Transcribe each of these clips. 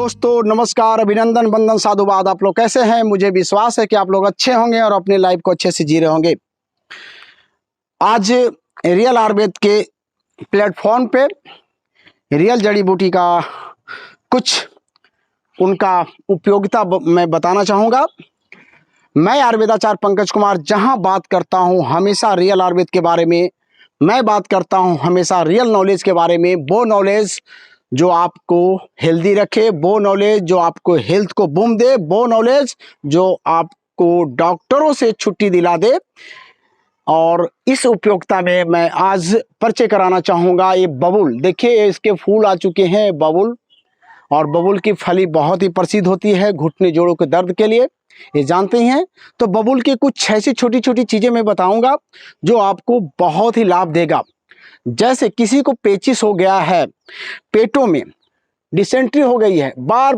दोस्तों नमस्कार, अभिनंदन, वंदन, साधुवाद। आप लोग कैसे हैं? मुझे विश्वास है कि आप लोग अच्छे होंगे और अपनी लाइफ को अच्छे से जी रहे होंगे। आज रियल आयुर्वेद के प्लेटफॉर्म पे रियल जड़ी बूटी का कुछ उनका उपयोगिता मैं बताना चाहूँगा। मैं आयुर्वेदाचार्य पंकज कुमार जहाँ बात करता हूँ हमेशा रियल आयुर्वेद के बारे में, मैं बात करता हूँ हमेशा रियल नॉलेज के बारे में। वो नॉलेज जो आपको हेल्दी रखे, वो नॉलेज जो आपको हेल्थ को बूम दे, वो नॉलेज जो आपको डॉक्टरों से छुट्टी दिला दे। और इस उपयोगिता में मैं आज परिचय कराना चाहूँगा ये बबूल। देखिए इसके फूल आ चुके हैं बबूल, और बबूल की फली बहुत ही प्रसिद्ध होती है घुटने जोड़ों के दर्द के लिए, ये जानते ही हैं। तो बबूल की कुछ ऐसी छोटी छोटी चीज़ें मैं बताऊंगा जो आपको बहुत ही लाभ देगा। जैसे किसी को पेचिस हो गया है, पेटों में डिसेंट्री हो गई है, बार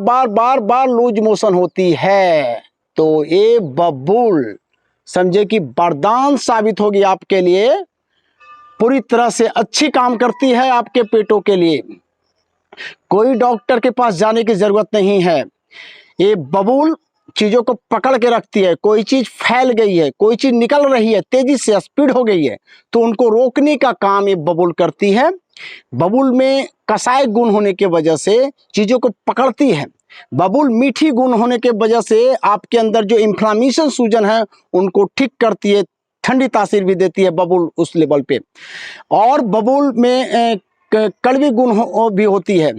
बार लूज मोशन होती है, तो ये बबूल समझे कि वरदान साबित होगी आपके लिए। पूरी तरह से अच्छी काम करती है आपके पेटों के लिए। कोई डॉक्टर के पास जाने की जरूरत नहीं है। ये बबूल चीजों को पकड़ के रखती है। कोई चीज फैल गई है, कोई चीज निकल रही है, तेजी से स्पीड हो गई है, तो उनको रोकने का काम ये बबूल करती है। बबूल में कसाय गुण होने के वजह से चीजों को पकड़ती है। बबूल मीठी गुण होने के वजह से आपके अंदर जो इन्फ्लामेशन, सूजन है, उनको ठीक करती है, ठंडी तासीर भी देती है बबूल उस लेवल पे। और बबूल में कड़वी गुण भी होती है।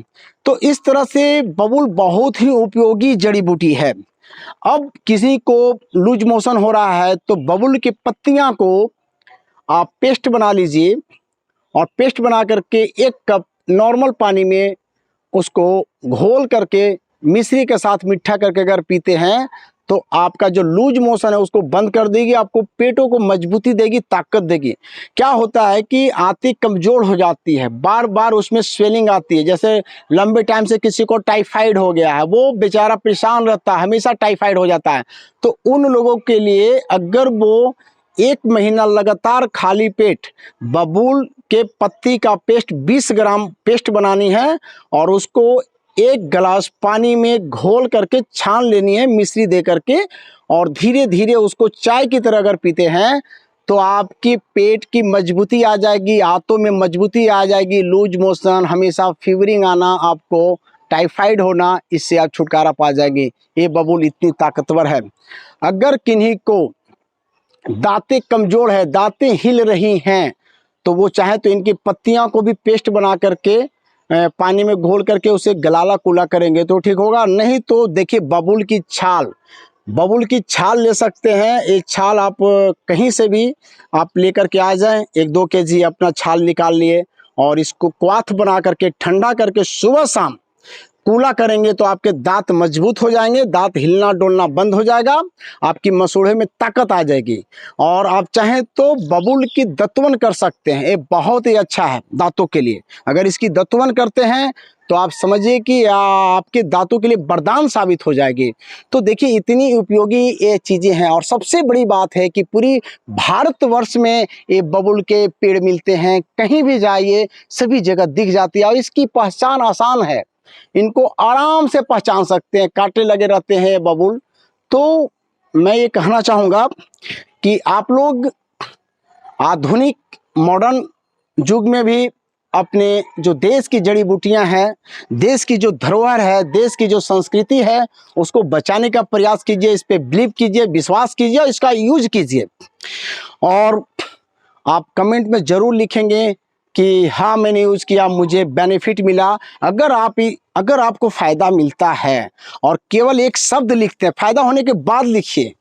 तो इस तरह से बबूल बहुत ही उपयोगी जड़ी बूटी है। अब किसी को लूज मोशन हो रहा है तो बबूल की पत्तियां को आप पेस्ट बना लीजिए, और पेस्ट बना करके 1 कप नॉर्मल पानी में उसको घोल करके मिश्री के साथ मीठा करके अगर पीते हैं तो आपका जो लूज मोशन है उसको बंद कर देगी, आपको पेटों को मजबूती देगी, ताकत देगी। क्या होता है कि आंतें कमजोर हो जाती है, बार बार उसमें स्वेलिंग आती है। जैसे लंबे टाइम से किसी को टाइफाइड हो गया है, वो बेचारा परेशान रहता है, हमेशा टाइफाइड हो जाता है, तो उन लोगों के लिए अगर वो 1 महीना लगातार खाली पेट बबूल के पत्ती का पेस्ट 20 ग्राम पेस्ट बनानी है, और उसको 1 गिलास पानी में घोल करके छान लेनी है मिश्री दे करके, और धीरे धीरे उसको चाय की तरह अगर पीते हैं तो आपकी पेट की मजबूती आ जाएगी, आंतों में मजबूती आ जाएगी। लूज मोशन, हमेशा फीवरिंग आना, आपको टाइफाइड होना, इससे आप छुटकारा पा जाएंगे। ये बबूल इतनी ताकतवर है। अगर किन्हीं को दांतें कमजोर है, दांतें हिल रही हैं, तो वो चाहे तो इनकी पत्तियां को भी पेस्ट बना करके पानी में घोल करके उसे गलाला कुला करेंगे तो ठीक होगा। नहीं तो देखिए बबूल की छाल, बबूल की छाल ले सकते हैं। एक छाल आप कहीं से भी आप लेकर के आ जाएं, 1-2 केजी अपना छाल निकाल लिए, और इसको क्वाथ बना करके ठंडा करके सुबह शाम कूला करेंगे तो आपके दांत मजबूत हो जाएंगे, दांत हिलना डोलना बंद हो जाएगा, आपकी मसूड़े में ताकत आ जाएगी। और आप चाहें तो बबूल की दत्वन कर सकते हैं, ये बहुत ही अच्छा है दांतों के लिए। अगर इसकी दत्वन करते हैं तो आप समझिए कि आपके दांतों के लिए वरदान साबित हो जाएगी। तो देखिए इतनी उपयोगी ये चीज़ें हैं। और सबसे बड़ी बात है कि पूरी भारतवर्ष में ये बबूल के पेड़ मिलते हैं, कहीं भी जाइए सभी जगह दिख जाती है, और इसकी पहचान आसान है, इनको आराम से पहचान सकते हैं, कांटे लगे रहते हैं बबूल। तो मैं ये कहना चाहूँगा कि आप लोग आधुनिक मॉडर्न युग में भी अपने जो देश की जड़ी बूटियां हैं, देश की जो धरोहर है, देश की जो संस्कृति है, उसको बचाने का प्रयास कीजिए, इस पे बिलीव कीजिए, विश्वास कीजिए, इसका यूज कीजिए। और आप कमेंट में ज़रूर लिखेंगे कि हाँ मैंने यूज़ किया, मुझे बेनिफिट मिला। अगर आपको फ़ायदा मिलता है और केवल एक शब्द लिखते हैं, फ़ायदा होने के बाद लिखिए,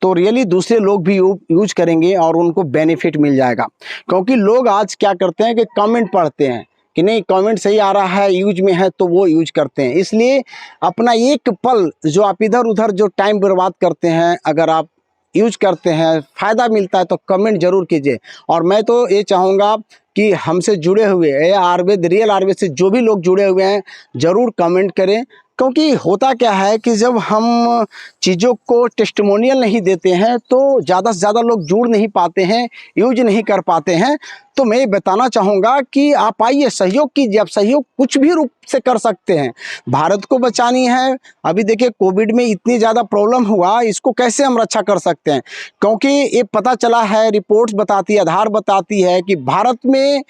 तो रियली दूसरे लोग भी यूज करेंगे और उनको बेनिफिट मिल जाएगा। क्योंकि लोग आज क्या करते हैं कि कमेंट पढ़ते हैं कि नहीं कमेंट सही आ रहा है, यूज में है, तो वो यूज करते हैं। इसलिए अपना एक पल जो आप इधर उधर जो टाइम बर्बाद करते हैं, अगर आप यूज करते हैं, फ़ायदा मिलता है, तो कमेंट जरूर कीजिए। और मैं तो ये चाहूँगा कि हमसे जुड़े हुए आयुर्वेद, रियल आयुर्वेद से जो भी लोग जुड़े हुए हैं, ज़रूर कमेंट करें, क्योंकि होता क्या है कि जब हम चीज़ों को टेस्टिमोनियल नहीं देते हैं तो ज़्यादा से ज़्यादा लोग जुड़ नहीं पाते हैं, यूज नहीं कर पाते हैं। तो मैं बताना चाहूँगा कि आप आइए, सहयोग कीजिए। आप सहयोग कुछ भी रूप से कर सकते हैं। भारत को बचानी है। अभी देखिए कोविड में इतनी ज़्यादा प्रॉब्लम हुआ, इसको कैसे हम रक्षा कर सकते हैं? क्योंकि ये पता चला है, रिपोर्ट्स बताती है, आधार बताती है कि भारत में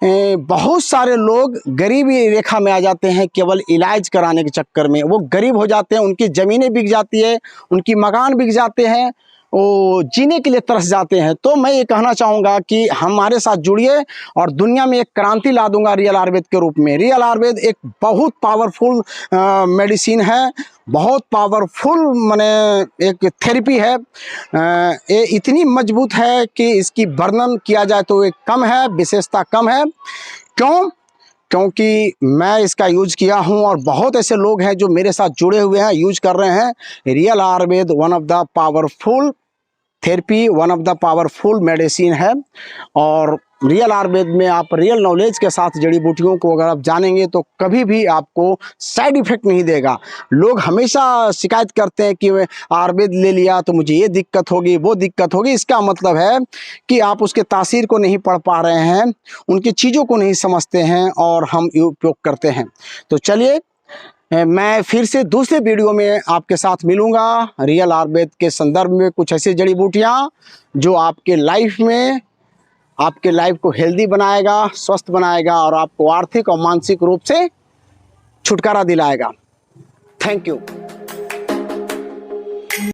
बहुत सारे लोग गरीबी रेखा में आ जाते हैं केवल इलाज कराने के चक्कर में। वो गरीब हो जाते हैं, उनकी ज़मीनें बिक जाती है, उनकी मकान बिक जाते हैं, वो जीने के लिए तरस जाते हैं। तो मैं ये कहना चाहूँगा कि हमारे साथ जुड़िए और दुनिया में एक क्रांति ला दूंगा रियल आयुर्वेद के रूप में। रियल आयुर्वेद एक बहुत पावरफुल मेडिसिन है, बहुत पावरफुल माने एक थेरेपी है। ये इतनी मजबूत है कि इसकी वर्णन किया जाए तो एक कम है, विशेषता कम है। क्यों? क्योंकि मैं इसका यूज किया हूं और बहुत ऐसे लोग हैं जो मेरे साथ जुड़े हुए हैं, यूज कर रहे हैं। Real Ayurveda one of the powerful therapy, one of the powerful medicine है। और रियल आयुर्वेद में आप रियल नॉलेज के साथ जड़ी बूटियों को अगर आप जानेंगे तो कभी भी आपको साइड इफेक्ट नहीं देगा। लोग हमेशा शिकायत करते हैं कि आयुर्वेद ले लिया तो मुझे ये दिक्कत होगी, वो दिक्कत होगी। इसका मतलब है कि आप उसके तासीर को नहीं पढ़ पा रहे हैं, उनकी चीज़ों को नहीं समझते हैं और हम उपयोग करते हैं। तो चलिए, मैं फिर से दूसरे वीडियो में आपके साथ मिलूंगा। रियल आयुर्वेद के संदर्भ में कुछ ऐसी जड़ी बूटियाँ जो आपके लाइफ में, आपके लाइफ को हेल्दी बनाएगा, स्वस्थ बनाएगा और आपको आर्थिक और मानसिक रूप से छुटकारा दिलाएगा। Thank you.